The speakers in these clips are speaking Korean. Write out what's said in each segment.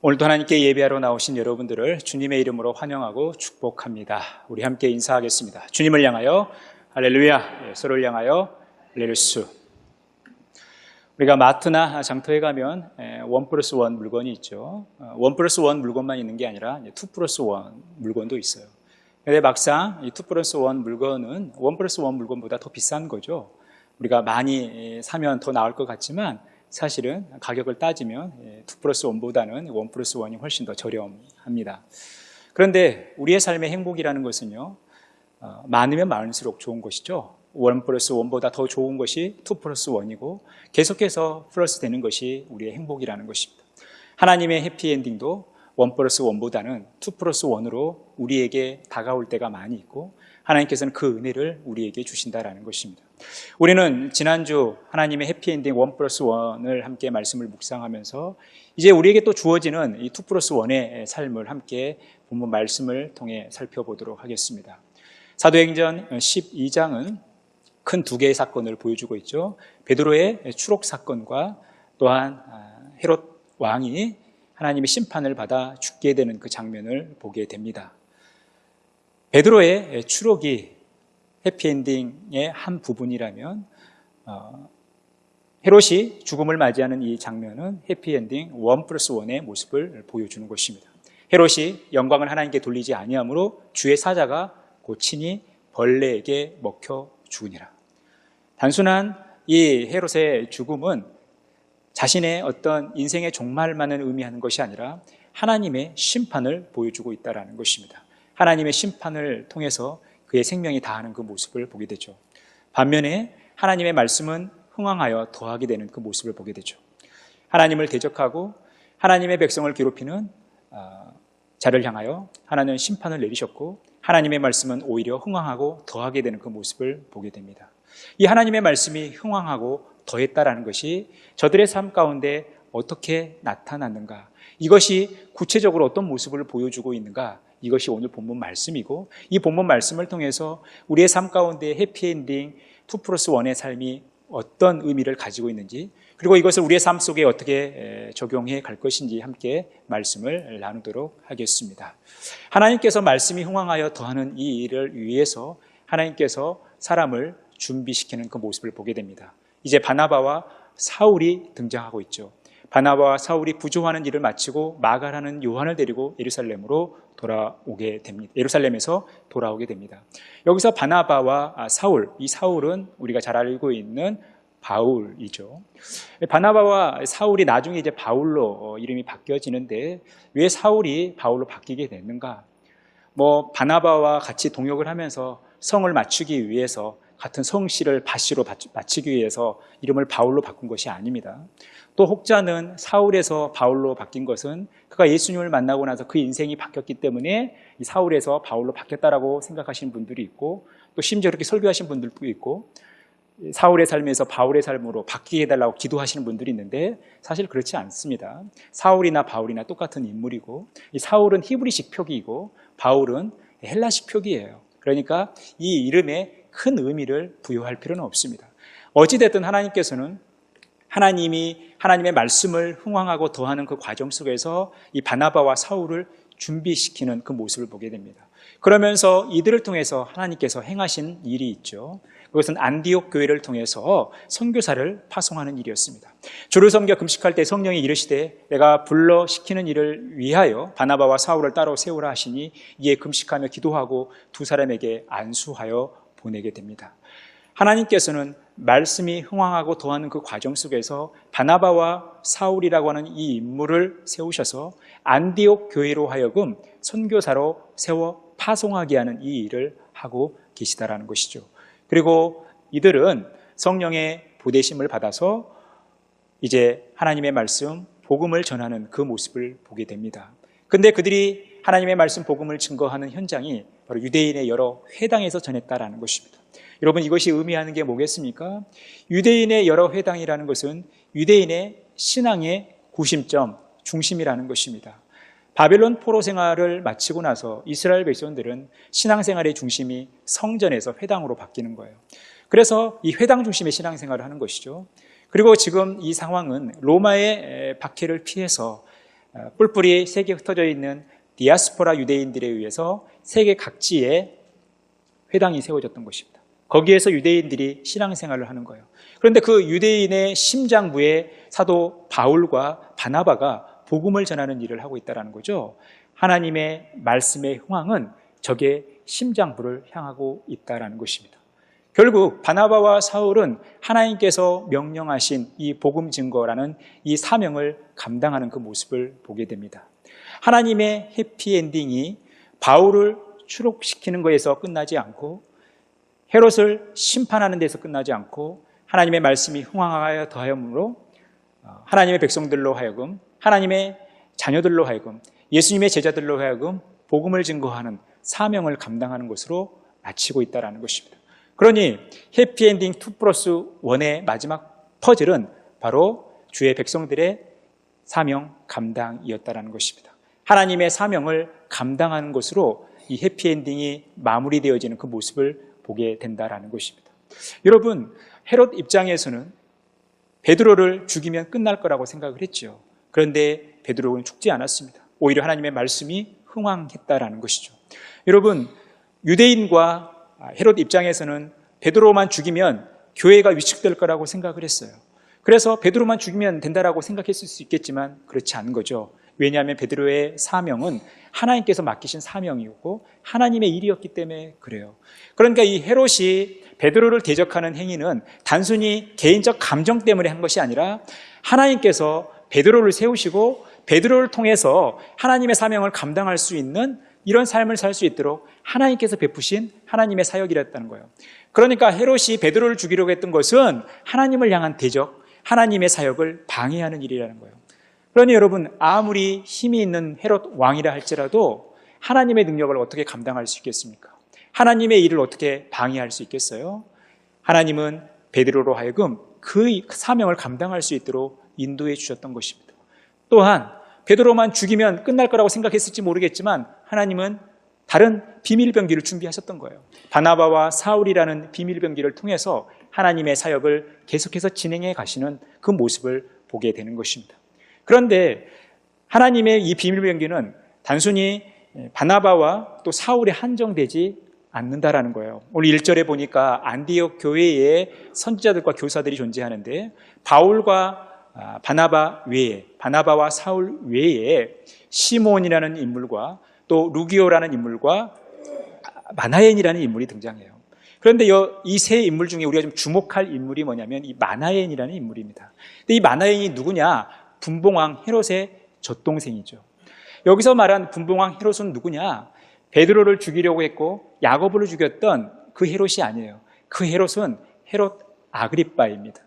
오늘도 하나님께 예배하러 나오신 여러분들을 주님의 이름으로 환영하고 축복합니다. 우리 함께 인사하겠습니다. 주님을 향하여 할렐루야, 서로를 향하여 할렐루스. 우리가 마트나 장터에 가면 1+1 물건이 있죠. 1+1 물건만 있는 게 아니라 2+1 물건도 있어요. 근데 막상 이 2+1 물건은 1+1 물건보다 더 비싼 거죠. 우리가 많이 사면 더 나을 것 같지만 사실은 가격을 따지면 2+1보다는 1+1이 훨씬 더 저렴합니다. 그런데 우리의 삶의 행복이라는 것은요, 많으면 많을수록 좋은 것이죠. 1+1보다 더 좋은 것이 2+1이고 계속해서 플러스 되는 것이 우리의 행복이라는 것입니다. 하나님의 해피엔딩도 1+1보다는 2+1으로 우리에게 다가올 때가 많이 있고 하나님께서는 그 은혜를 우리에게 주신다라는 것입니다. 우리는 지난주 하나님의 해피엔딩 1+1을 함께 말씀을 묵상하면서 이제 우리에게 또 주어지는 이 2+1의 삶을 함께 본문 말씀을 통해 살펴보도록 하겠습니다. 사도행전 12장은 큰 두 개의 사건을 보여주고 있죠. 베드로의 추록 사건과 또한 헤롯 왕이 하나님의 심판을 받아 죽게 되는 그 장면을 보게 됩니다. 베드로의 추록이 해피엔딩의 한 부분이라면 헤롯이 죽음을 맞이하는 이 장면은 해피엔딩 1+1의 모습을 보여주는 것입니다. 헤롯이 영광을 하나님께 돌리지 아니하므로 주의 사자가 곧 친히 벌레에게 먹혀 죽으니라. 단순한 이 헤롯의 죽음은 자신의 어떤 인생의 종말만을 의미하는 것이 아니라 하나님의 심판을 보여주고 있다는 것입니다. 하나님의 심판을 통해서 그의 생명이 다하는 그 모습을 보게 되죠. 반면에 하나님의 말씀은 흥왕하여 더하게 되는 그 모습을 보게 되죠. 하나님을 대적하고 하나님의 백성을 괴롭히는 자를 향하여 하나님은 심판을 내리셨고 하나님의 말씀은 오히려 흥왕하고 더하게 되는 그 모습을 보게 됩니다. 이 하나님의 말씀이 흥왕하고 더했다라는 것이 저들의 삶 가운데 어떻게 나타났는가, 이것이 구체적으로 어떤 모습을 보여주고 있는가, 이것이 오늘 본문 말씀이고 이 본문 말씀을 통해서 우리의 삶 가운데 해피엔딩 2+1의 삶이 어떤 의미를 가지고 있는지, 그리고 이것을 우리의 삶 속에 어떻게 적용해 갈 것인지 함께 말씀을 나누도록 하겠습니다. 하나님께서 말씀이 흥왕하여 더하는 이 일을 위해서 하나님께서 사람을 준비시키는 그 모습을 보게 됩니다. 이제 바나바와 사울이 등장하고 있죠. 바나바와 사울이 부조하는 일을 마치고 마가라는 요한을 데리고 예루살렘으로 돌아오게 됩니다. 예루살렘에서 돌아오게 됩니다. 여기서 바나바와 사울, 이 사울은 우리가 잘 알고 있는 바울이죠. 바나바와 사울이 나중에 이제 바울로 이름이 바뀌어지는데 왜 사울이 바울로 바뀌게 됐는가? 바나바와 같이 동역을 하면서 성을 맞추기 위해서 같은 성씨를 바씨로 맞추기 위해서 이름을 바울로 바꾼 것이 아닙니다. 또 혹자는 사울에서 바울로 바뀐 것은 그가 예수님을 만나고 나서 그 인생이 바뀌었기 때문에 이 사울에서 바울로 바뀌었다라고 생각하시는 분들이 있고, 또 심지어 그렇게 설교하신 분들도 있고, 사울의 삶에서 바울의 삶으로 바뀌게 해달라고 기도하시는 분들이 있는데 사실 그렇지 않습니다. 사울이나 바울이나 똑같은 인물이고, 이 사울은 히브리식 표기이고 바울은 헬라식 표기예요. 그러니까 이 이름에 큰 의미를 부여할 필요는 없습니다. 어찌됐든 하나님께서는 하나님의 말씀을 흥왕하고 더하는 그 과정 속에서 이 바나바와 사울을 준비시키는 그 모습을 보게 됩니다. 그러면서 이들을 통해서 하나님께서 행하신 일이 있죠. 그것은 안디옥 교회를 통해서 선교사를 파송하는 일이었습니다. 주를 섬겨 금식할 때 성령이 이르시되 내가 불러 시키는 일을 위하여 바나바와 사울을 따로 세우라 하시니 이에 금식하며 기도하고 두 사람에게 안수하여 보내게 됩니다. 하나님께서는 말씀이 흥왕하고 더하는 그 과정 속에서 바나바와 사울이라고 하는 이 인물을 세우셔서 안디옥 교회로 하여금 선교사로 세워 파송하게 하는 이 일을 하고 계시다라는 것이죠. 그리고 이들은 성령의 보내심을 받아서 이제 하나님의 말씀, 복음을 전하는 그 모습을 보게 됩니다. 근데 그들이 하나님의 말씀, 복음을 증거하는 현장이 바로 유대인의 여러 회당에서 전했다라는 것입니다. 여러분, 이것이 의미하는 게 뭐겠습니까? 유대인의 여러 회당이라는 것은 유대인의 신앙의 구심점, 중심이라는 것입니다. 바벨론 포로 생활을 마치고 나서 이스라엘 백성들은 신앙생활의 중심이 성전에서 회당으로 바뀌는 거예요. 그래서 이 회당 중심의 신앙생활을 하는 것이죠. 그리고 지금 이 상황은 로마의 박해를 피해서 뿔뿔이 세계에 흩어져 있는 디아스포라 유대인들에 의해서 세계 각지에 회당이 세워졌던 것입니다. 거기에서 유대인들이 신앙생활을 하는 거예요. 그런데 그 유대인의 심장부에 사도 바울과 바나바가 복음을 전하는 일을 하고 있다는 거죠. 하나님의 말씀의 흥황은 적의 심장부를 향하고 있다는 것입니다. 결국 바나바와 사울은 하나님께서 명령하신 이 복음 증거라는 이 사명을 감당하는 그 모습을 보게 됩니다. 하나님의 해피엔딩이 바울을 추록시키는 것에서 끝나지 않고 헤롯을 심판하는 데서 끝나지 않고 하나님의 말씀이 흥황하여 더하여므로 하나님의 백성들로 하여금 하나님의 자녀들로 하여금 예수님의 제자들로 하여금 복음을 증거하는 사명을 감당하는 것으로 마치고 있다는 것입니다. 그러니 해피엔딩 2+1의 마지막 퍼즐은 바로 주의 백성들의 사명 감당이었다는 것입니다. 하나님의 사명을 감당하는 것으로 이 해피엔딩이 마무리되어지는 그 모습을 보게 된다는 것입니다. 여러분, 헤롯 입장에서는 베드로를 죽이면 끝날 거라고 생각을 했죠. 그런데 베드로는 죽지 않았습니다. 오히려 하나님의 말씀이 흥황했다라는 것이죠. 여러분, 유대인과 헤롯 입장에서는 베드로만 죽이면 교회가 위축될 거라고 생각을 했어요. 그래서 베드로만 죽이면 된다라고 생각했을 수 있겠지만 그렇지 않은 거죠. 왜냐하면 베드로의 사명은 하나님께서 맡기신 사명이었고 하나님의 일이었기 때문에 그래요. 그러니까 이 헤롯이 베드로를 대적하는 행위는 단순히 개인적 감정 때문에 한 것이 아니라 하나님께서 베드로를 세우시고 베드로를 통해서 하나님의 사명을 감당할 수 있는 이런 삶을 살 수 있도록 하나님께서 베푸신 하나님의 사역이랬다는 거예요. 그러니까 헤롯이 베드로를 죽이려고 했던 것은 하나님을 향한 대적, 하나님의 사역을 방해하는 일이라는 거예요. 그러니 여러분, 아무리 힘이 있는 헤롯 왕이라 할지라도 하나님의 능력을 어떻게 감당할 수 있겠습니까? 하나님의 일을 어떻게 방해할 수 있겠어요? 하나님은 베드로로 하여금 그 사명을 감당할 수 있도록 인도해 주셨던 것입니다. 또한 베드로만 죽이면 끝날 거라고 생각했을지 모르겠지만 하나님은 다른 비밀병기를 준비하셨던 거예요. 바나바와 사울이라는 비밀병기를 통해서 하나님의 사역을 계속해서 진행해 가시는 그 모습을 보게 되는 것입니다. 그런데 하나님의 이 비밀병기는 단순히 바나바와 또 사울에 한정되지 않는다라는 거예요. 오늘 1절에 보니까 안디옥 교회에 선지자들과 교사들이 존재하는데 바울과 바나바 외에, 바나바와 사울 외에 시몬이라는 인물과 또 루기오라는 인물과 마나엔이라는 인물이 등장해요. 그런데 이 세 인물 중에 우리가 좀 주목할 인물이 뭐냐면 이 마나엔이라는 인물입니다. 근데 이 마나엔이 누구냐? 분봉왕 헤롯의 젖동생이죠. 여기서 말한 분봉왕 헤롯은 누구냐? 베드로를 죽이려고 했고 야고보를 죽였던 그 헤롯이 아니에요. 그 헤롯은 헤롯 아그리빠입니다.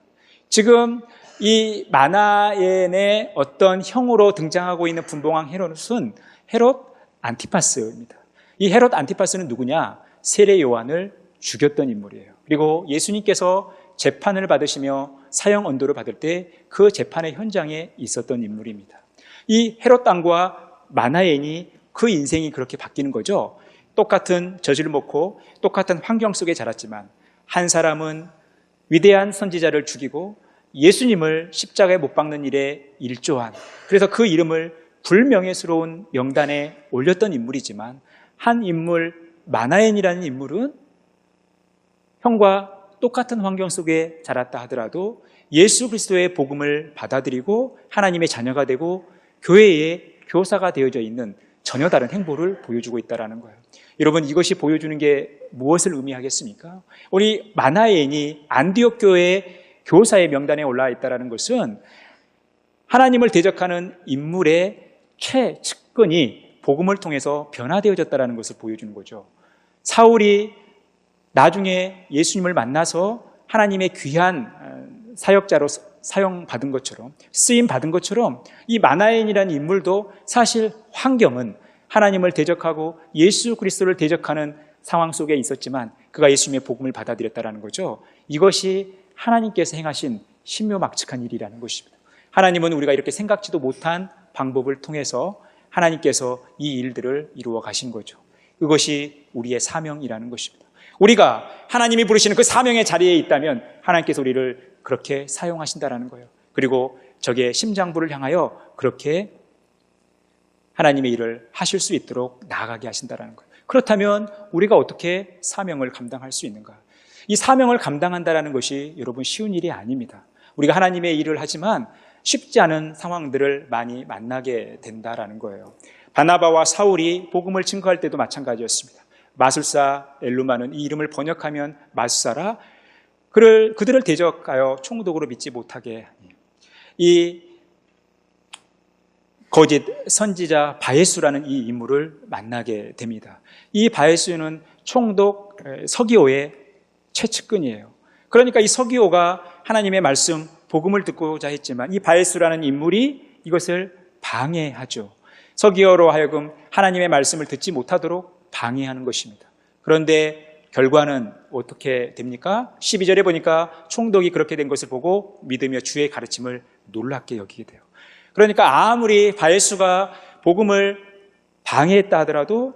지금 이 마나엔의 어떤 형으로 등장하고 있는 분봉왕 헤롯은 헤롯 안티파스입니다. 이 헤롯 안티파스는 누구냐? 세례 요한을 죽였던 인물이에요. 그리고 예수님께서 재판을 받으시며 사형 언도를 받을 때 그 재판의 현장에 있었던 인물입니다. 이 헤롯 왕과 마나엔이 그 인생이 그렇게 바뀌는 거죠. 똑같은 젖을 먹고 똑같은 환경 속에 자랐지만 한 사람은 위대한 선지자를 죽이고 예수님을 십자가에 못 박는 일에 일조한, 그래서 그 이름을 불명예스러운 명단에 올렸던 인물이지만 한 인물 마나엔이라는 인물은 형과 똑같은 환경 속에 자랐다 하더라도 예수 그리스도의 복음을 받아들이고 하나님의 자녀가 되고 교회의 교사가 되어져 있는 전혀 다른 행보를 보여주고 있다는 거예요. 여러분, 이것이 보여주는 게 무엇을 의미하겠습니까? 우리 마나엔이 안디옥 교회의 교사의 명단에 올라와 있다는 것은 하나님을 대적하는 인물의 최측근이 복음을 통해서 변화되어졌다는 것을 보여주는 거죠. 사울이 나중에 예수님을 만나서 하나님의 귀한 사역자로 사용받은 것처럼, 쓰임받은 것처럼 이 마나엔이라는 인물도 사실 환경은 하나님을 대적하고 예수 그리스도를 대적하는 상황 속에 있었지만 그가 예수님의 복음을 받아들였다는 거죠. 이것이 하나님께서 행하신 신묘막측한 일이라는 것입니다. 하나님은 우리가 이렇게 생각지도 못한 방법을 통해서 하나님께서 이 일들을 이루어 가신 거죠. 그것이 우리의 사명이라는 것입니다. 우리가 하나님이 부르시는 그 사명의 자리에 있다면 하나님께서 우리를 그렇게 사용하신다라는 거예요. 그리고 적의 심장부를 향하여 그렇게 하나님의 일을 하실 수 있도록 나아가게 하신다는 거예요. 그렇다면 우리가 어떻게 사명을 감당할 수 있는가? 이 사명을 감당한다는 것이 여러분 쉬운 일이 아닙니다. 우리가 하나님의 일을 하지만 쉽지 않은 상황들을 많이 만나게 된다라는 거예요. 바나바와 사울이 복음을 증거할 때도 마찬가지였습니다. 마술사 엘루마는 이 이름을 번역하면 마술사라, 그들을 대적하여 총독으로 믿지 못하게 하니 이 거짓 선지자 바예수라는 이 인물을 만나게 됩니다. 이 바예수는 총독 서기오의 최측근이에요. 그러니까 이 서기오가 하나님의 말씀, 복음을 듣고자 했지만 이 바예수라는 인물이 이것을 방해하죠. 서기오로 하여금 하나님의 말씀을 듣지 못하도록 방해하는 것입니다. 그런데 결과는 어떻게 됩니까? 12절에 보니까 총독이 그렇게 된 것을 보고 믿으며 주의 가르침을 놀랍게 여기게 돼요. 그러니까 아무리 바예수가 복음을 방해했다 하더라도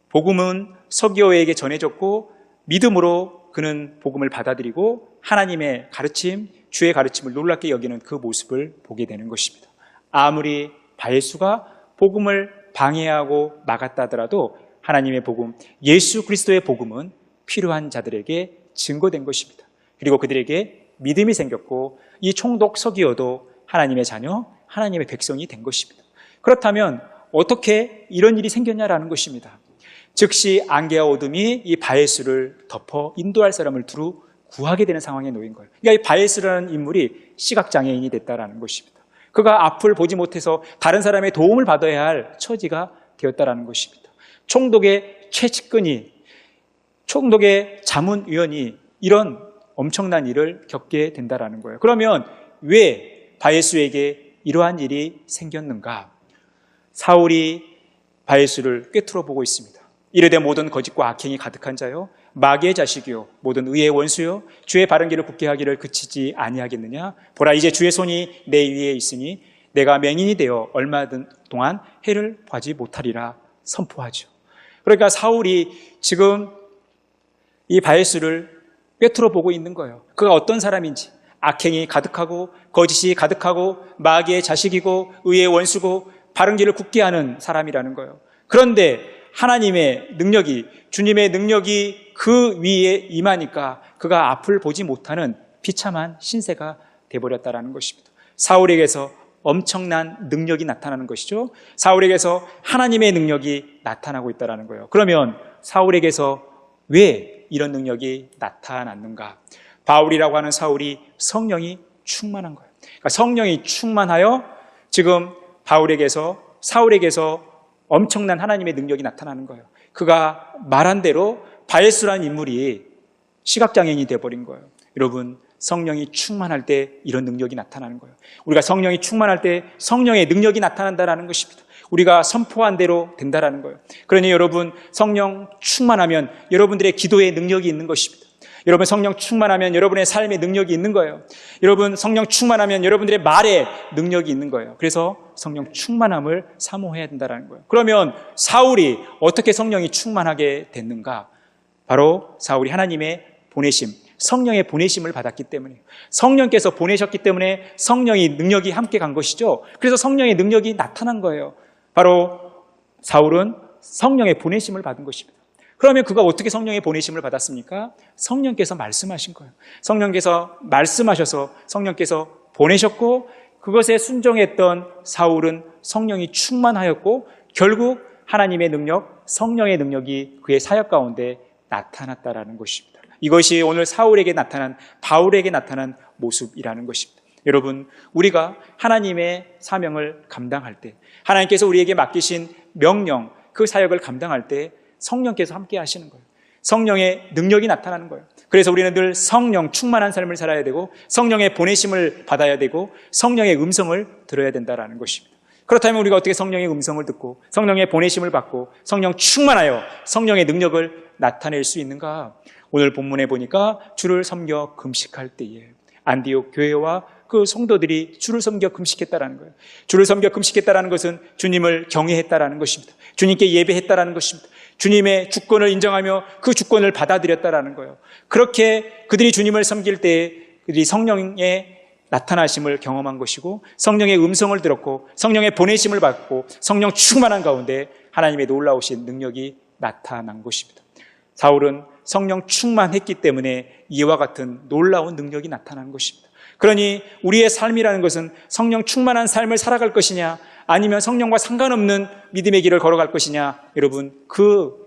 복음은 서기오에게 전해졌고 믿음으로 그는 복음을 받아들이고 하나님의 가르침, 주의 가르침을 놀랍게 여기는 그 모습을 보게 되는 것입니다. 아무리 바예수가 복음을 방해하고 막았다 하더라도 하나님의 복음, 예수 그리스도의 복음은 필요한 자들에게 증거된 것입니다. 그리고 그들에게 믿음이 생겼고 이 총독 서기오도 하나님의 자녀, 하나님의 백성이 된 것입니다. 그렇다면 어떻게 이런 일이 생겼냐라는 것입니다. 즉시 안개와 어둠이 이 바예수를 덮어 인도할 사람을 두루 구하게 되는 상황에 놓인 거예요. 그러니까 이 바예수라는 인물이 시각장애인이 됐다라는 것입니다. 그가 앞을 보지 못해서 다른 사람의 도움을 받아야 할 처지가 되었다라는 것입니다. 총독의 최측근이, 총독의 자문위원이 이런 엄청난 일을 겪게 된다라는 거예요. 그러면 왜 바예수에게 이러한 일이 생겼는가? 사울이 바예수를 꿰뚫어 보고 있습니다. 이르되 모든 거짓과 악행이 가득한 자요, 마귀의 자식이요, 모든 의의 원수요, 주의 바른 길을 굳게 하기를 그치지 아니하겠느냐? 보라, 이제 주의 손이 내 위에 있으니 내가 맹인이 되어 얼마 동안 해를 봐지 못하리라 선포하죠. 그러니까 사울이 지금 이 바예수를 꿰뚫어 보고 있는 거예요. 그가 어떤 사람인지, 악행이 가득하고 거짓이 가득하고 마귀의 자식이고 의의 원수고 바른 길을 굳게 하는 사람이라는 거예요. 그런데 하나님의 능력이, 주님의 능력이 그 위에 임하니까 그가 앞을 보지 못하는 비참한 신세가 되어버렸다는 것입니다. 사울에게서 엄청난 능력이 나타나는 것이죠. 사울에게서 하나님의 능력이 나타나고 있다는 거예요. 그러면 사울에게서 왜 이런 능력이 나타났는가? 바울이라고 하는 사울이 성령이 충만한 거예요. 그러니까 성령이 충만하여 지금 사울에게서 엄청난 하나님의 능력이 나타나는 거예요. 그가 말한 대로 바예수라는 인물이 시각장애인이 되어버린 거예요. 여러분, 성령이 충만할 때 이런 능력이 나타나는 거예요. 우리가 성령이 충만할 때 성령의 능력이 나타난다는 것입니다. 우리가 선포한 대로 된다는 거예요. 그러니 여러분, 성령 충만하면 여러분들의 기도에 능력이 있는 것입니다. 여러분, 성령 충만하면 여러분의 삶에 능력이 있는 거예요. 여러분, 성령 충만하면 여러분들의 말에 능력이 있는 거예요. 그래서 성령 충만함을 사모해야 된다는 거예요. 그러면 사울이 어떻게 성령이 충만하게 됐는가? 바로 사울이 하나님의 보내심, 성령의 보내심을 받았기 때문에, 성령께서 보내셨기 때문에 성령의 능력이 함께 간 것이죠. 그래서 성령의 능력이 나타난 거예요. 바로 사울은 성령의 보내심을 받은 것입니다. 그러면 그가 어떻게 성령의 보내심을 받았습니까? 성령께서 말씀하신 거예요. 성령께서 말씀하셔서 성령께서 보내셨고, 그것에 순종했던 사울은 성령이 충만하였고, 결국 하나님의 능력, 성령의 능력이 그의 사역 가운데 나타났다라는 것입니다. 이것이 오늘 사울에게 나타난, 바울에게 나타난 모습이라는 것입니다. 여러분, 우리가 하나님의 사명을 감당할 때, 하나님께서 우리에게 맡기신 명령, 그 사역을 감당할 때 성령께서 함께 하시는 거예요. 성령의 능력이 나타나는 거예요. 그래서 우리는 늘 성령 충만한 삶을 살아야 되고, 성령의 보내심을 받아야 되고, 성령의 음성을 들어야 된다는 것입니다. 그렇다면 우리가 어떻게 성령의 음성을 듣고 성령의 보내심을 받고 성령 충만하여 성령의 능력을 나타낼 수 있는가? 오늘 본문에 보니까 주를 섬겨 금식할 때에 안디옥 교회와 그 성도들이 주를 섬겨 금식했다라는 거예요. 주를 섬겨 금식했다라는 것은 주님을 경외했다라는 것입니다. 주님께 예배했다라는 것입니다. 주님의 주권을 인정하며 그 주권을 받아들였다라는 거예요. 그렇게 그들이 주님을 섬길 때 그들이 성령의 나타나심을 경험한 것이고 성령의 음성을 들었고 성령의 보내심을 받고 성령 충만한 가운데 하나님의 놀라우신 능력이 나타난 것입니다. 사울은 성령 충만했기 때문에 이와 같은 놀라운 능력이 나타난 것입니다. 그러니 우리의 삶이라는 것은 성령 충만한 삶을 살아갈 것이냐 아니면 성령과 상관없는 믿음의 길을 걸어갈 것이냐, 여러분 그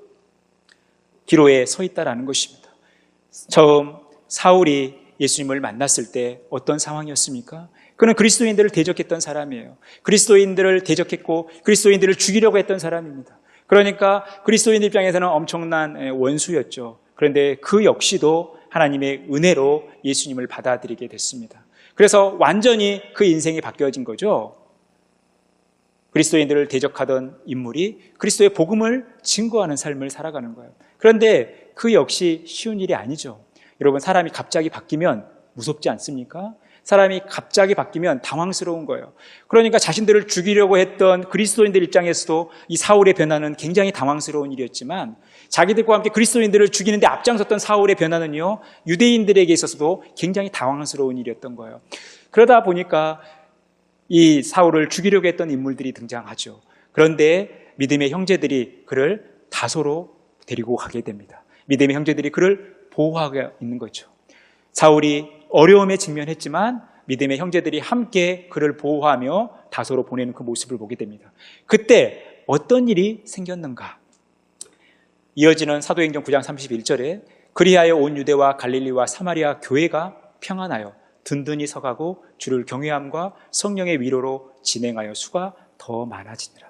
기로에 서 있다라는 것입니다. 처음 사울이 예수님을 만났을 때 어떤 상황이었습니까? 그는 그리스도인들을 대적했던 사람이에요. 그리스도인들을 대적했고 그리스도인들을 죽이려고 했던 사람입니다. 그러니까 그리스도인 입장에서는 엄청난 원수였죠. 그런데 그 역시도 하나님의 은혜로 예수님을 받아들이게 됐습니다. 그래서 완전히 그 인생이 바뀌어진 거죠. 그리스도인들을 대적하던 인물이 그리스도의 복음을 증거하는 삶을 살아가는 거예요. 그런데 그 역시 쉬운 일이 아니죠. 여러분, 사람이 갑자기 바뀌면 무섭지 않습니까? 사람이 갑자기 바뀌면 당황스러운 거예요. 그러니까 자신들을 죽이려고 했던 그리스도인들 입장에서도 이 사울의 변화는 굉장히 당황스러운 일이었지만, 자기들과 함께 그리스도인들을 죽이는데 앞장섰던 사울의 변화는요, 유대인들에게 있어서도 굉장히 당황스러운 일이었던 거예요. 그러다 보니까 이 사울을 죽이려고 했던 인물들이 등장하죠. 그런데 믿음의 형제들이 그를 다소로 데리고 가게 됩니다. 믿음의 형제들이 그를 보호하고 있는 거죠. 사울이 어려움에 직면했지만 믿음의 형제들이 함께 그를 보호하며 다소로 보내는 그 모습을 보게 됩니다. 그때 어떤 일이 생겼는가? 이어지는 사도행전 9장 31절에 그리하여 온 유대와 갈릴리와 사마리아 교회가 평안하여 든든히 서가고 주를 경외함과 성령의 위로로 진행하여 수가 더 많아지니라.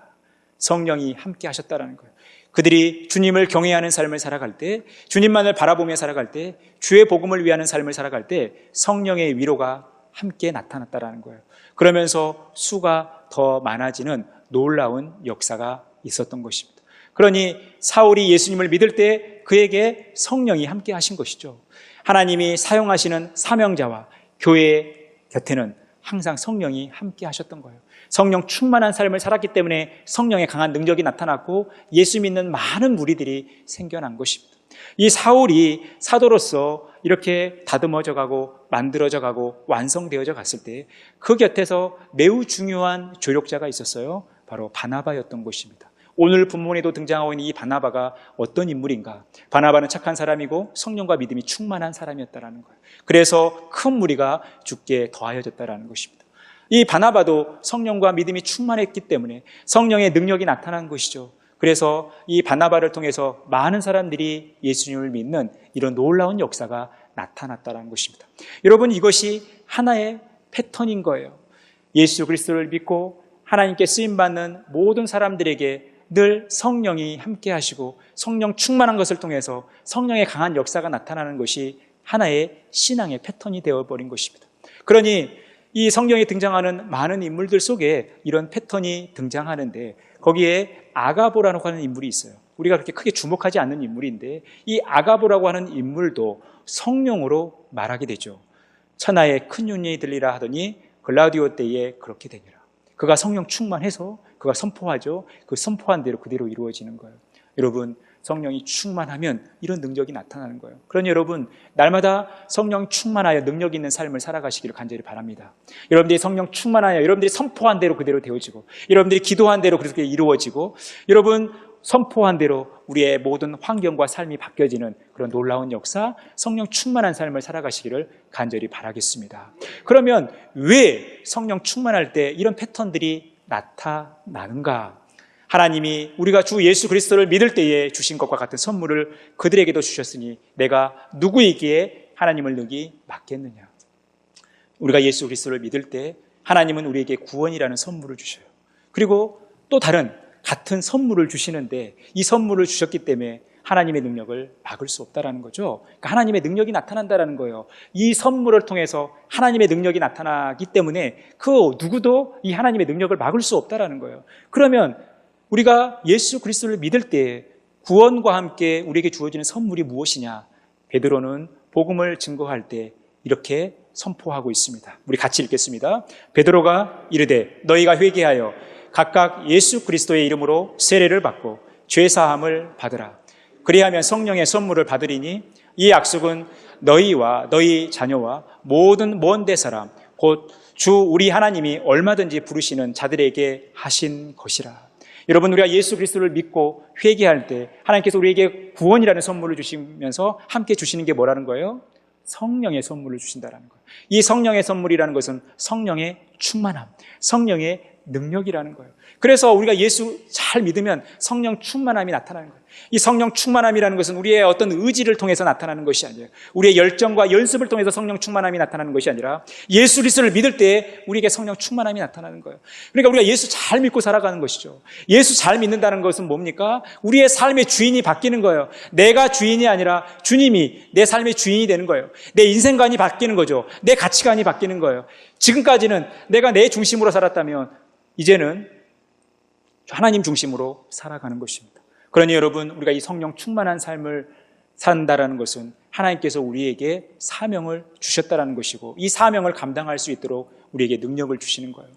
성령이 함께 하셨다라는 거예요. 그들이 주님을 경외하는 삶을 살아갈 때, 주님만을 바라보며 살아갈 때, 주의 복음을 위하는 삶을 살아갈 때 성령의 위로가 함께 나타났다라는 거예요. 그러면서 수가 더 많아지는 놀라운 역사가 있었던 것입니다. 그러니 사울이 예수님을 믿을 때 그에게 성령이 함께 하신 것이죠. 하나님이 사용하시는 사명자와 교회 곁에는 항상 성령이 함께 하셨던 거예요. 성령 충만한 삶을 살았기 때문에 성령의 강한 능력이 나타났고 예수 믿는 많은 무리들이 생겨난 것입니다. 이 사울이 사도로서 이렇게 다듬어져 가고 만들어져 가고 완성되어져 갔을 때 그 곁에서 매우 중요한 조력자가 있었어요. 바로 바나바였던 것입니다. 오늘 본문에도 등장하고 있는 이 바나바가 어떤 인물인가? 바나바는 착한 사람이고 성령과 믿음이 충만한 사람이었다라는 거예요. 그래서 큰 무리가 죽게 더하여졌다라는 것입니다. 이 바나바도 성령과 믿음이 충만했기 때문에 성령의 능력이 나타난 것이죠. 그래서 이 바나바를 통해서 많은 사람들이 예수님을 믿는 이런 놀라운 역사가 나타났다는 것입니다. 여러분, 이것이 하나의 패턴인 거예요. 예수 그리스도를 믿고 하나님께 쓰임받는 모든 사람들에게 늘 성령이 함께 하시고 성령 충만한 것을 통해서 성령의 강한 역사가 나타나는 것이 하나의 신앙의 패턴이 되어버린 것입니다. 그러니 이 성경에 등장하는 많은 인물들 속에 이런 패턴이 등장하는데 거기에 아가보라고 하는 인물이 있어요. 우리가 그렇게 크게 주목하지 않는 인물인데 이 아가보라고 하는 인물도 성령으로 말하게 되죠. 천하에 큰 윤이 들리라 하더니 글라우디오 때에 그렇게 되니라. 그가 성령 충만해서 그가 선포하죠. 그 선포한 대로 그대로 이루어지는 거예요. 여러분, 성령이 충만하면 이런 능력이 나타나는 거예요. 그러니 여러분, 날마다 성령 충만하여 능력 있는 삶을 살아가시기를 간절히 바랍니다. 여러분들이 성령 충만하여 여러분들이 선포한 대로 그대로 되어지고 여러분들이 기도한 대로 그렇게 이루어지고 여러분 선포한 대로 우리의 모든 환경과 삶이 바뀌어지는 그런 놀라운 역사, 성령 충만한 삶을 살아가시기를 간절히 바라겠습니다. 그러면 왜 성령 충만할 때 이런 패턴들이 나타나는가? 하나님이 우리가 주 예수 그리스도를 믿을 때에 주신 것과 같은 선물을 그들에게도 주셨으니 내가 누구이기에 하나님을 능히 맡겠느냐? 우리가 예수 그리스도를 믿을 때 하나님은 우리에게 구원이라는 선물을 주셔요. 그리고 또 다른 같은 선물을 주시는데 이 선물을 주셨기 때문에 하나님의 능력을 막을 수 없다라는 거죠. 그러니까 하나님의 능력이 나타난다라는 거예요. 이 선물을 통해서 하나님의 능력이 나타나기 때문에 그 누구도 이 하나님의 능력을 막을 수 없다라는 거예요. 그러면 우리가 예수 그리스도를 믿을 때 구원과 함께 우리에게 주어지는 선물이 무엇이냐? 베드로는 복음을 증거할 때 이렇게 선포하고 있습니다. 우리 같이 읽겠습니다. 베드로가 이르되 너희가 회개하여 각각 예수 그리스도의 이름으로 세례를 받고 죄사함을 받으라. 그리하면 성령의 선물을 받으리니 이 약속은 너희와 너희 자녀와 모든 먼 데 사람 곧 주 우리 하나님이 얼마든지 부르시는 자들에게 하신 것이라. 여러분, 우리가 예수 그리스도를 믿고 회개할 때 하나님께서 우리에게 구원이라는 선물을 주시면서 함께 주시는 게 뭐라는 거예요? 성령의 선물을 주신다는 거예요. 이 성령의 선물이라는 것은 성령의 충만함, 성령의 능력이라는 거예요. 그래서 우리가 예수 잘 믿으면 성령 충만함이 나타나는 거예요. 이 성령 충만함이라는 것은 우리의 어떤 의지를 통해서 나타나는 것이 아니에요. 우리의 열정과 연습을 통해서 성령 충만함이 나타나는 것이 아니라 예수 그리스도를 믿을 때 우리에게 성령 충만함이 나타나는 거예요. 그러니까 우리가 예수 잘 믿고 살아가는 것이죠. 예수 잘 믿는다는 것은 뭡니까? 우리의 삶의 주인이 바뀌는 거예요. 내가 주인이 아니라 주님이 내 삶의 주인이 되는 거예요. 내 인생관이 바뀌는 거죠. 내 가치관이 바뀌는 거예요. 지금까지는 내가 내 중심으로 살았다면 이제는 하나님 중심으로 살아가는 것입니다. 그러니 여러분, 우리가 이 성령 충만한 삶을 산다라는 것은 하나님께서 우리에게 사명을 주셨다라는 것이고, 이 사명을 감당할 수 있도록 우리에게 능력을 주시는 거예요.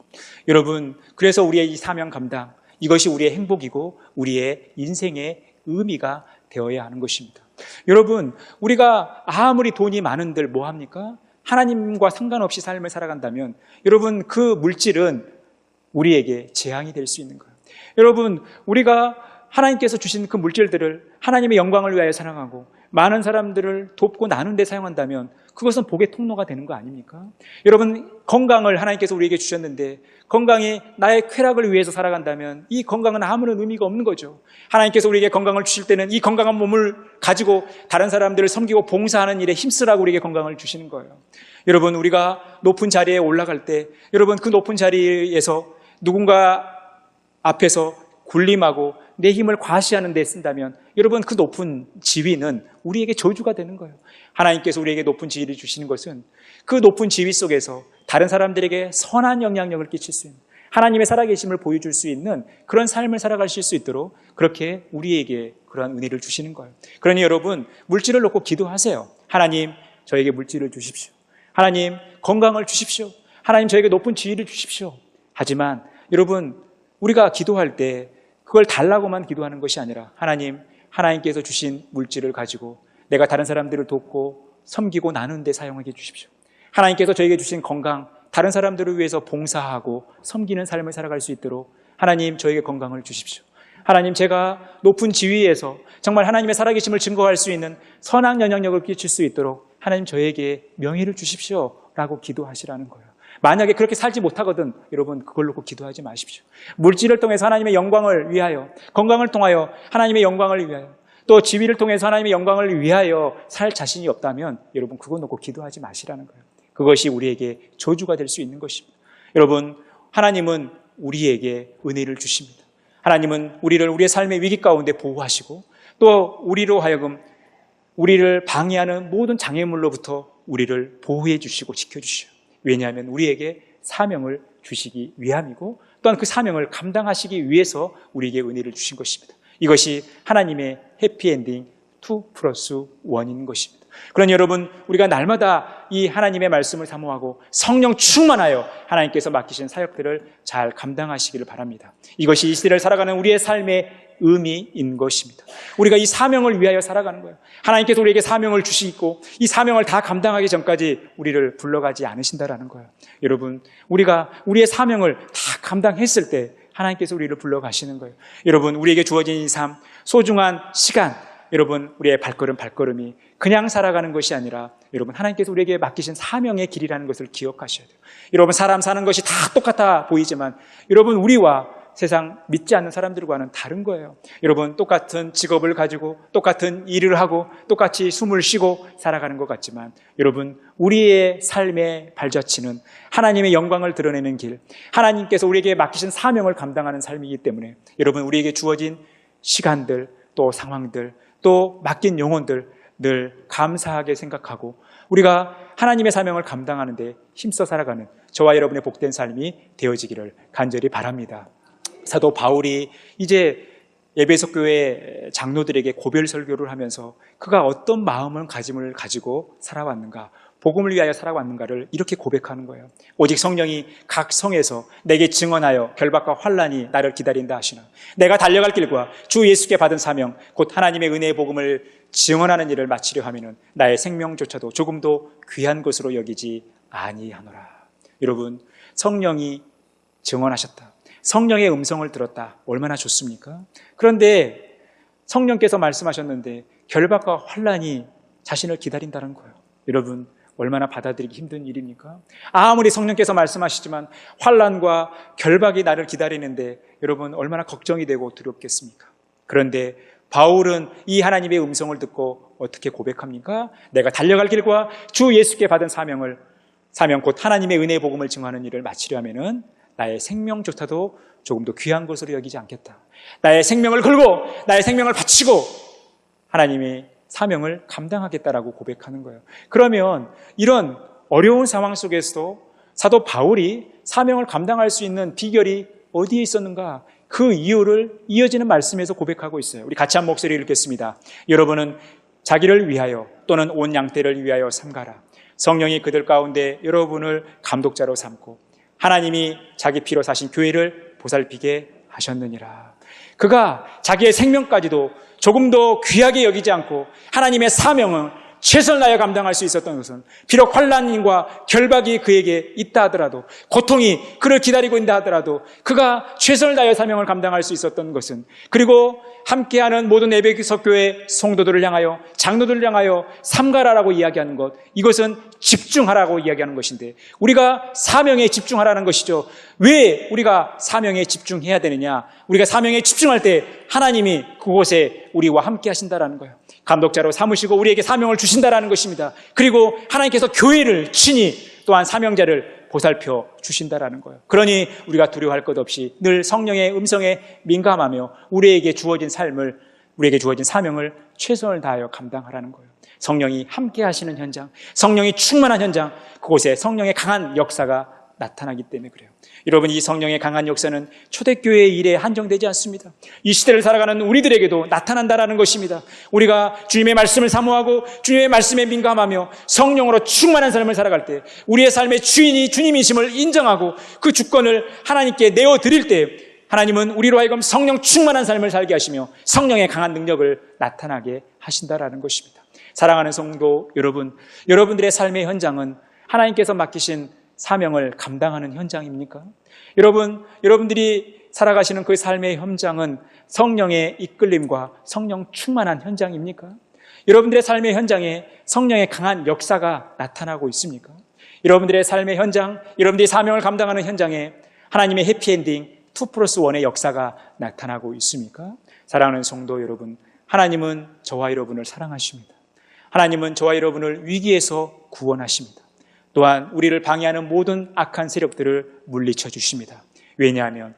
여러분, 그래서 우리의 이 사명 감당, 이것이 우리의 행복이고 우리의 인생의 의미가 되어야 하는 것입니다. 여러분, 우리가 아무리 돈이 많은들 뭐합니까? 하나님과 상관없이 삶을 살아간다면 여러분, 그 물질은 우리에게 재앙이 될 수 있는 거예요. 여러분, 우리가 하나님께서 주신 그 물질들을 하나님의 영광을 위하여 사랑하고 많은 사람들을 돕고 나누는 데 사용한다면 그것은 복의 통로가 되는 거 아닙니까? 여러분, 건강을 하나님께서 우리에게 주셨는데 건강이 나의 쾌락을 위해서 살아간다면 이 건강은 아무런 의미가 없는 거죠. 하나님께서 우리에게 건강을 주실 때는 이 건강한 몸을 가지고 다른 사람들을 섬기고 봉사하는 일에 힘쓰라고 우리에게 건강을 주시는 거예요. 여러분, 우리가 높은 자리에 올라갈 때 여러분, 그 높은 자리에서 누군가 앞에서 군림하고 내 힘을 과시하는 데 쓴다면 여러분, 그 높은 지위는 우리에게 저주가 되는 거예요. 하나님께서 우리에게 높은 지위를 주시는 것은 그 높은 지위 속에서 다른 사람들에게 선한 영향력을 끼칠 수 있는, 하나님의 살아계심을 보여줄 수 있는 그런 삶을 살아가실 수 있도록 그렇게 우리에게 그러한 은혜를 주시는 거예요. 그러니 여러분, 물질을 놓고 기도하세요. 하나님, 저에게 물질을 주십시오. 하나님, 건강을 주십시오. 하나님, 저에게 높은 지위를 주십시오. 하지만 여러분, 우리가 기도할 때 그걸 달라고만 기도하는 것이 아니라 하나님, 하나님께서 주신 물질을 가지고 내가 다른 사람들을 돕고 섬기고 나누는 데 사용하게 해주십시오. 하나님께서 저에게 주신 건강, 다른 사람들을 위해서 봉사하고 섬기는 삶을 살아갈 수 있도록 하나님, 저에게 건강을 주십시오. 하나님, 제가 높은 지위에서 정말 하나님의 살아계심을 증거할 수 있는 선한 영향력을 끼칠 수 있도록 하나님, 저에게 명예를 주십시오 라고 기도하시라는 거예요. 만약에 그렇게 살지 못하거든 여러분, 그걸 놓고 기도하지 마십시오. 물질을 통해서 하나님의 영광을 위하여, 건강을 통하여 하나님의 영광을 위하여, 또 지위를 통해서 하나님의 영광을 위하여 살 자신이 없다면 여러분, 그거 놓고 기도하지 마시라는 거예요. 그것이 우리에게 저주가 될 수 있는 것입니다. 여러분, 하나님은 우리에게 은혜를 주십니다. 하나님은 우리를 우리의 삶의 위기 가운데 보호하시고 또 우리로 하여금 우리를 방해하는 모든 장애물로부터 우리를 보호해 주시고 지켜주셔요. 왜냐하면 우리에게 사명을 주시기 위함이고 또한 그 사명을 감당하시기 위해서 우리에게 은혜를 주신 것입니다. 이것이 하나님의 해피엔딩 2+1인 것입니다. 그러니 여러분, 우리가 날마다 이 하나님의 말씀을 사모하고 성령 충만하여 하나님께서 맡기신 사역들을 잘 감당하시기를 바랍니다. 이것이 이 시대를 살아가는 우리의 삶의 의미인 것입니다. 우리가 이 사명을 위하여 살아가는 거예요. 하나님께서 우리에게 사명을 주시고 이 사명을 다 감당하기 전까지 우리를 불러가지 않으신다라는 거예요. 여러분, 우리가 우리의 사명을 다 감당했을 때 하나님께서 우리를 불러가시는 거예요. 여러분, 우리에게 주어진 이 삶, 소중한 시간, 여러분, 우리의 발걸음이 그냥 살아가는 것이 아니라 여러분, 하나님께서 우리에게 맡기신 사명의 길이라는 것을 기억하셔야 돼요. 여러분, 사람 사는 것이 다 똑같아 보이지만 여러분, 우리와 세상 믿지 않는 사람들과는 다른 거예요. 여러분, 똑같은 직업을 가지고 똑같은 일을 하고 똑같이 숨을 쉬고 살아가는 것 같지만 여러분, 우리의 삶의 발자취는 하나님의 영광을 드러내는 길, 하나님께서 우리에게 맡기신 사명을 감당하는 삶이기 때문에 여러분, 우리에게 주어진 시간들, 또 상황들, 또 맡긴 영혼들 늘 감사하게 생각하고 우리가 하나님의 사명을 감당하는 데 힘써 살아가는 저와 여러분의 복된 삶이 되어지기를 간절히 바랍니다. 사도 바울이 이제 에베소 교회 장로들에게 고별 설교를 하면서 그가 어떤 마음을 가지고 살아왔는가, 복음을 위하여 살아왔는가를 이렇게 고백하는 거예요. 오직 성령이 각 성에서 내게 증언하여 결박과 환난이 나를 기다린다 하시나 내가 달려갈 길과 주 예수께 받은 사명 곧 하나님의 은혜의 복음을 증언하는 일을 마치려 하면은 나의 생명조차도 조금도 귀한 것으로 여기지 아니하노라. 여러분, 성령이 증언하셨다. 성령의 음성을 들었다. 얼마나 좋습니까? 그런데 성령께서 말씀하셨는데 결박과 환난이 자신을 기다린다는 거예요. 여러분, 얼마나 받아들이기 힘든 일입니까? 아무리 성령께서 말씀하시지만 환난과 결박이 나를 기다리는데 여러분, 얼마나 걱정이 되고 두렵겠습니까? 그런데 바울은 이 하나님의 음성을 듣고 어떻게 고백합니까? 내가 달려갈 길과 주 예수께 받은 사명 곧 하나님의 은혜의 복음을 증거하는 일을 마치려 하면은 나의 생명조차도 조금 더 귀한 것으로 여기지 않겠다. 나의 생명을 걸고 나의 생명을 바치고 하나님의 사명을 감당하겠다라고 고백하는 거예요. 그러면 이런 어려운 상황 속에서도 사도 바울이 사명을 감당할 수 있는 비결이 어디에 있었는가? 그 이유를 이어지는 말씀에서 고백하고 있어요. 우리 같이 한 목소리 읽겠습니다. 여러분은 자기를 위하여 또는 온 양떼를 위하여 삼가라. 성령이 그들 가운데 여러분을 감독자로 삼고 하나님이 자기 피로 사신 교회를 보살피게 하셨느니라. 그가 자기의 생명까지도 조금 더 귀하게 여기지 않고 하나님의 사명은 최선을 다하여 감당할 수 있었던 것은 비록 환난과 결박이 그에게 있다 하더라도 고통이 그를 기다리고 있다 하더라도 그가 최선을 다하여 사명을 감당할 수 있었던 것은 그리고 함께하는 모든 에베소 교회 성도들을 향하여 장로들을 향하여 삼가라라고 이야기하는 것 이것은 집중하라고 이야기하는 것인데 우리가 사명에 집중하라는 것이죠. 왜 우리가 사명에 집중해야 되느냐? 우리가 사명에 집중할 때 하나님이 그곳에 우리와 함께 하신다라는 거예요. 감독자로 삼으시고 우리에게 사명을 주신다라는 것입니다. 그리고 하나님께서 교회를 친히 또한 사명자를 보살펴 주신다라는 거예요. 그러니 우리가 두려워할 것 없이 늘 성령의 음성에 민감하며 우리에게 주어진 사명을 최선을 다하여 감당하라는 거예요. 성령이 함께 하시는 현장, 성령이 충만한 현장, 그곳에 성령의 강한 역사가 나타나기 때문에 그래요. 여러분, 이 성령의 강한 역사는 초대교회의 일에 한정되지 않습니다. 이 시대를 살아가는 우리들에게도 나타난다라는 것입니다. 우리가 주님의 말씀을 사모하고 주님의 말씀에 민감하며 성령으로 충만한 삶을 살아갈 때 우리의 삶의 주인이 주님이심을 인정하고 그 주권을 하나님께 내어드릴 때 하나님은 우리로 하여금 성령 충만한 삶을 살게 하시며 성령의 강한 능력을 나타나게 하신다라는 것입니다. 사랑하는 성도 여러분, 여러분들의 삶의 현장은 하나님께서 맡기신 사명을 감당하는 현장입니까? 여러분들이 살아가시는 그 삶의 현장은 성령의 이끌림과 성령 충만한 현장입니까? 여러분들의 삶의 현장에 성령의 강한 역사가 나타나고 있습니까? 여러분들의 삶의 현장, 여러분들이 사명을 감당하는 현장에 하나님의 해피엔딩 2+1의 역사가 나타나고 있습니까? 사랑하는 성도 여러분, 하나님은 저와 여러분을 사랑하십니다. 하나님은 저와 여러분을 위기에서 구원하십니다. 또한 우리를 방해하는 모든 악한 세력들을 물리쳐 주십니다. 왜냐하면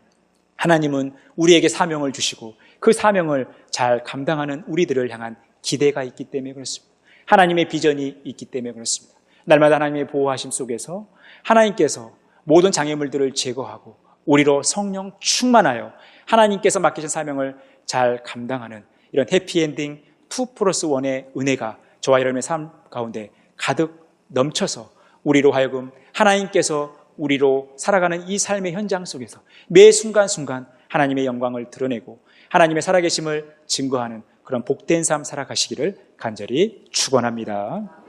하나님은 우리에게 사명을 주시고 그 사명을 잘 감당하는 우리들을 향한 기대가 있기 때문에 그렇습니다. 하나님의 비전이 있기 때문에 그렇습니다. 날마다 하나님의 보호하심 속에서 하나님께서 모든 장애물들을 제거하고 우리로 성령 충만하여 하나님께서 맡기신 사명을 잘 감당하는 이런 해피엔딩 2+1의 은혜가 저와 여러분의 삶 가운데 가득 넘쳐서 우리로 하여금 하나님께서 우리로 살아가는 이 삶의 현장 속에서 매 순간순간 하나님의 영광을 드러내고 하나님의 살아계심을 증거하는 그런 복된 삶 살아가시기를 간절히 축원합니다.